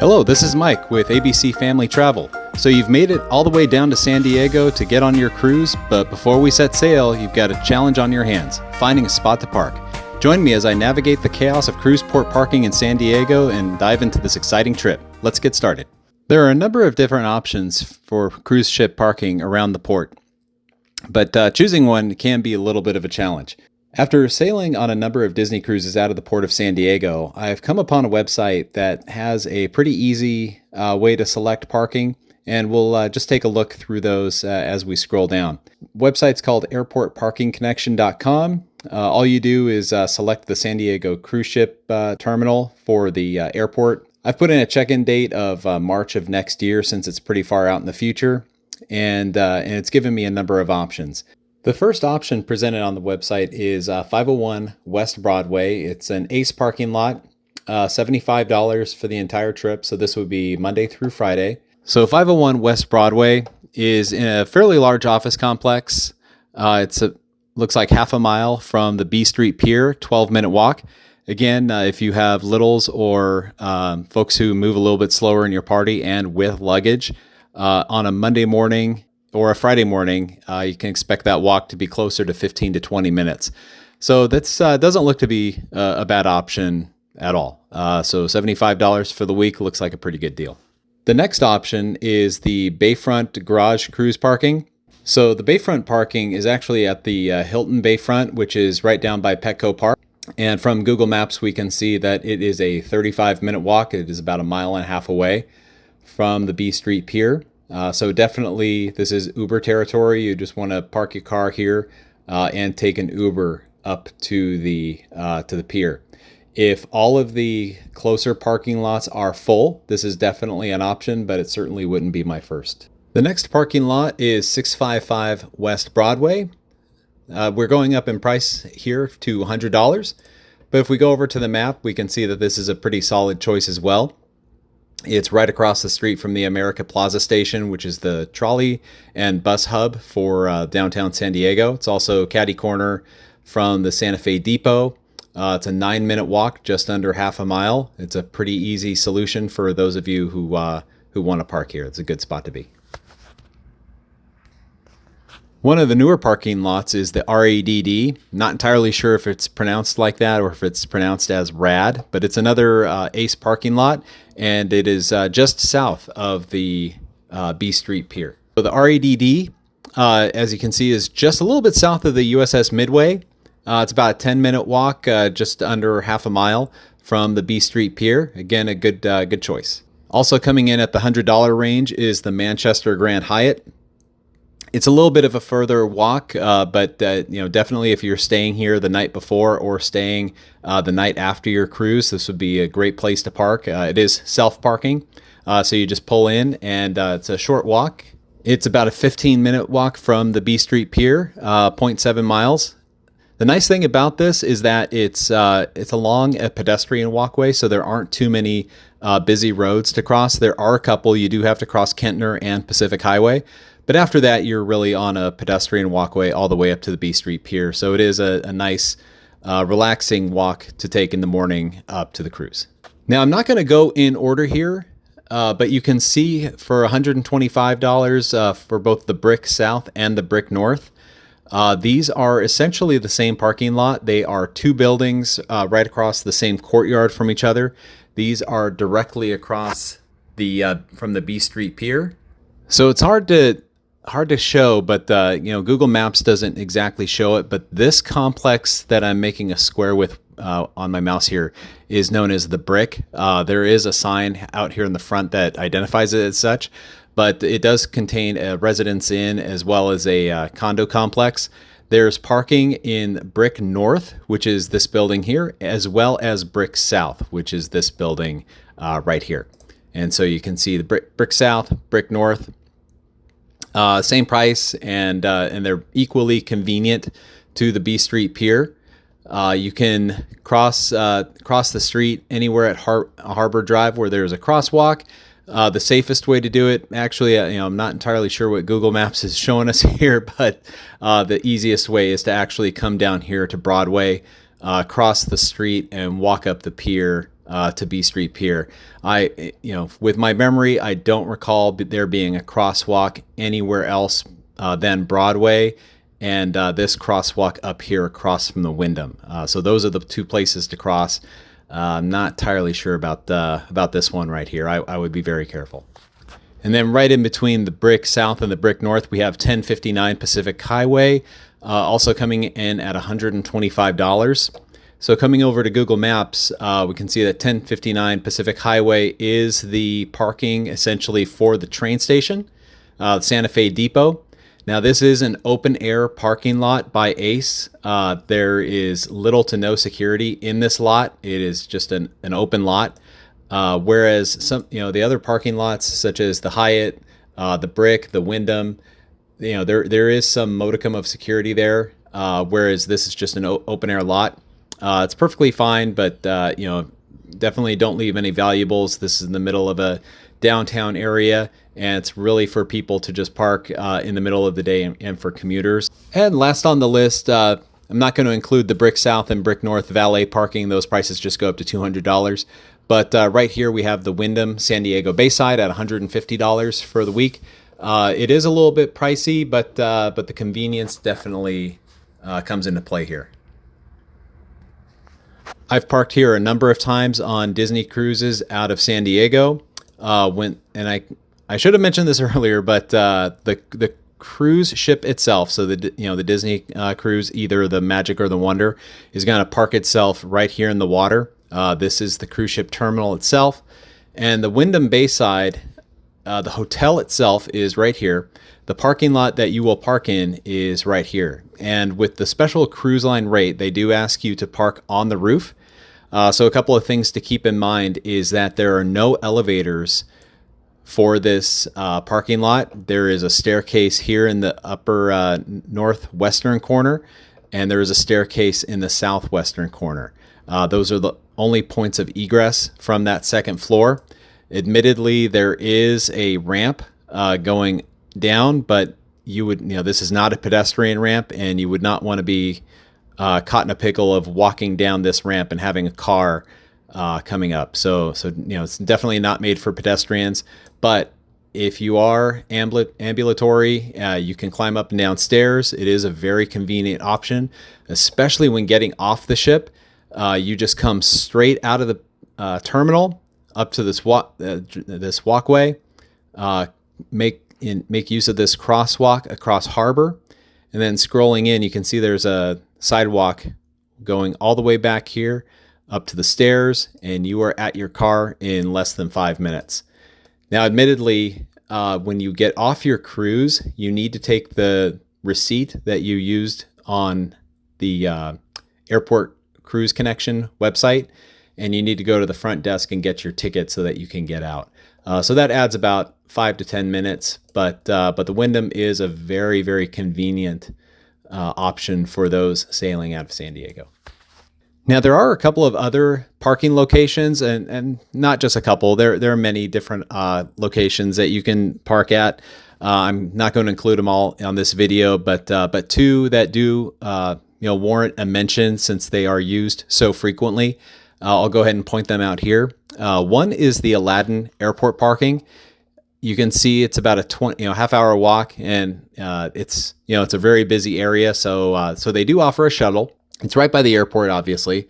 Hello, this is Mike with ABC Family Travel. So you've made it all the way down to San Diego to get on your cruise, but before we set sail, you've got a challenge on your hands, finding a spot to park. Join me as I navigate the chaos of cruise port parking in San Diego and dive into this exciting trip. Let's get started. There are a number of different options for cruise ship parking around the port, but choosing one can be a little bit of a challenge. After sailing on a number of Disney cruises out of the port of San Diego, I've come upon a website that has a pretty easy way to select parking, and we'll just take a look through those as we scroll down. Website's called airportparkingconnection.com. All you do is select the San Diego cruise ship terminal for the airport. I've put in a check-in date of March of next year since it's pretty far out in the future, and it's given me a number of options. The first option presented on the website is 501 West Broadway. It's an ACE parking lot, $75 for the entire trip. So this would be Monday through Friday. So 501 West Broadway is in a fairly large office complex. Looks like half a mile from the B Street Pier, 12-minute walk. Again, if you have littles or folks who move a little bit slower in your party and with luggage, on a Monday morning or a Friday morning, you can expect that walk to be closer to 15 to 20 minutes. So that doesn't look to be a bad option at all. So $75 for the week looks like a pretty good deal. The next option is the Bayfront Garage Cruise Parking. So the Bayfront parking is actually at the Hilton Bayfront, which is right down by Petco Park. And from Google Maps, we can see that it is a 35-minute walk. It is about a mile and a half away from the B Street Pier. So definitely this is Uber territory. You just want to park your car here and take an Uber up to the pier. If all of the closer parking lots are full, this is definitely an option, but it certainly wouldn't be my first. The next parking lot is 655 West Broadway. We're going up in price here to $100, but if we go over to the map, we can see that this is a pretty solid choice as well. It's right across the street from the America Plaza station, which is the trolley and bus hub for downtown San Diego. It's also catty corner from the Santa Fe Depot. It's a 9-minute walk, just under half a mile. It's a pretty easy solution for those of you who want to park here. It's a good spot to be. One of the newer parking lots is the RADD. Not entirely sure if it's pronounced like that or if it's pronounced as RAD, but it's another ACE parking lot, and it is just south of the B Street Pier. So the RADD, as you can see, is just a little bit south of the USS Midway. It's about a 10-minute walk, just under half a mile from the B Street Pier. Again, a good choice. Also coming in at the $100 range is the Manchester Grand Hyatt. It's a little bit of a further walk, but definitely if you're staying here the night before or staying the night after your cruise, this would be a great place to park. It is self-parking, so you just pull in, and it's a short walk. It's about a 15-minute walk from the B Street Pier, 0.7 miles. The nice thing about this is that it's along a pedestrian walkway, so there aren't too many busy roads to cross. There are a couple. You do have to cross Kentner and Pacific Highway. But after that, you're really on a pedestrian walkway all the way up to the B Street Pier. So it is a nice, relaxing walk to take in the morning up to the cruise. Now, I'm not going to go in order here, but you can see for $125 for both the Brick South and the Brick North, these are essentially the same parking lot. They are two buildings right across the same courtyard from each other. These are directly across from the B Street Pier. So it's hard to show, but Google Maps doesn't exactly show it. But this complex that I'm making a square with on my mouse here is known as the Brick. There is a sign out here in the front that identifies it as such, but it does contain a Residence Inn as well as a condo complex. There's parking in Brick North, which is this building here, as well as Brick South, which is this building right here. And so you can see the Brick South, Brick North. Same price, and they're equally convenient to the B Street Pier. You can cross the street anywhere at Harbor Drive where there's a crosswalk. The safest way to do it, actually, I'm not entirely sure what Google Maps is showing us here, but the easiest way is to actually come down here to Broadway, cross the street, and walk up the pier to B Street Pier. With my memory, I don't recall there being a crosswalk anywhere else than Broadway, and this crosswalk up here across from the Wyndham. So those are the two places to cross. I'm not entirely sure about this one right here. I would be very careful. And then right in between the Brick South and the Brick North, we have 1059 Pacific Highway, also coming in at $125. So coming over to Google Maps, we can see that 1059 Pacific Highway is the parking essentially for the train station, Santa Fe Depot. Now this is an open air parking lot by Ace. There is little to no security in this lot. It is just an open lot. Whereas the other parking lots such as the Hyatt, the Brick, the Wyndham, there is some modicum of security there. Whereas this is just an open air lot. It's perfectly fine, but definitely don't leave any valuables. This is in the middle of a downtown area, and it's really for people to just park in the middle of the day and for commuters. And last on the list, I'm not going to include the Brick South and Brick North valet parking. Those prices just go up to $200. But right here we have the Wyndham San Diego Bayside at $150 for the week. It is a little bit pricey, but the convenience definitely comes into play here. I've parked here a number of times on Disney cruises out of San Diego. I should have mentioned this earlier, but the cruise ship itself, so the Disney cruise, either the Magic or the Wonder, is going to park itself right here in the water. This is the cruise ship terminal itself, and the Wyndham Bayside, the hotel itself is right here. The parking lot that you will park in is right here. And with the special cruise line rate, they do ask you to park on the roof. So a couple of things to keep in mind is that there are no elevators for this parking lot. There is a staircase here in the upper northwestern corner, and there is a staircase in the southwestern corner. Those are the only points of egress from that second floor. Admittedly, there is a ramp going down, but this is not a pedestrian ramp, and you would not want to be caught in a pickle of walking down this ramp and having a car coming up. So it's definitely not made for pedestrians. But if you are ambulatory, you can climb up and down stairs. It is a very convenient option, especially when getting off the ship. You just come straight out of the terminal up to this walkway. Make use of this crosswalk across harbor, and then scrolling in, you can see there's a sidewalk going all the way back here up to the stairs, and you are at your car in less than 5 minutes. Now, admittedly, when you get off your cruise, you need to take the receipt that you used on the Airport Cruise Connection website, and you need to go to the front desk and get your ticket so that you can get out. So that adds about 5 to 10 minutes, but the Wyndham is a very, very convenient option for those sailing out of San Diego. Now, there are a couple of other parking locations, and not just a couple. There are many different locations that you can park at. I'm not going to include them all on this video, but two that do warrant a mention since they are used so frequently. I'll go ahead and point them out here. One is the Aladdin Airport parking. You can see it's about a half-hour walk, and it's a very busy area. So they do offer a shuttle. It's right by the airport, obviously.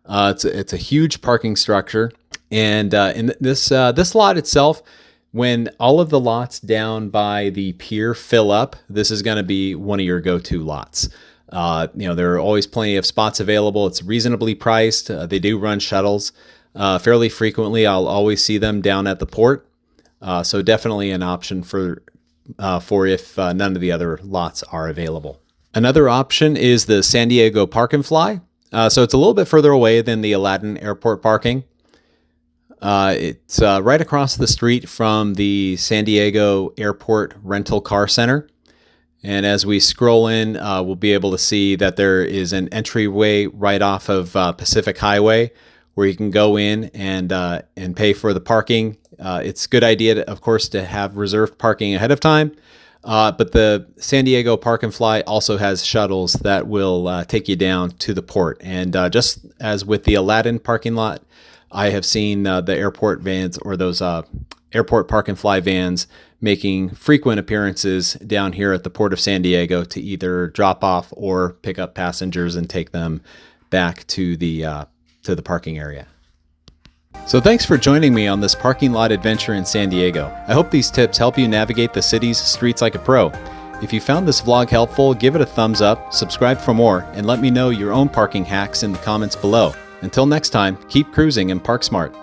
It's a huge parking structure, and in this lot itself, when all of the lots down by the pier fill up, this is going to be one of your go-to lots. There are always plenty of spots available. It's reasonably priced. They do run shuttles fairly frequently. I'll always see them down at the port. So definitely an option for if none of the other lots are available. Another option is the San Diego Park and Fly. So it's a little bit further away than the Aladdin Airport parking. It's right across the street from the San Diego Airport Rental Car Center. And as we scroll in, we'll be able to see that there is an entryway right off of Pacific Highway where you can go in and pay for the parking. It's a good idea, of course, to have reserved parking ahead of time. But the San Diego Park and Fly also has shuttles that will take you down to the port. And just as with the Aladdin parking lot, I have seen the airport vans or those airport park and fly vans making frequent appearances down here at the Port of San Diego to either drop off or pick up passengers and take them back to the parking area. So thanks for joining me on this parking lot adventure in San Diego. I hope these tips help you navigate the city's streets like a pro. If you found this vlog helpful, give it a thumbs up, subscribe for more, and let me know your own parking hacks in the comments below. Until next time, keep cruising and park smart.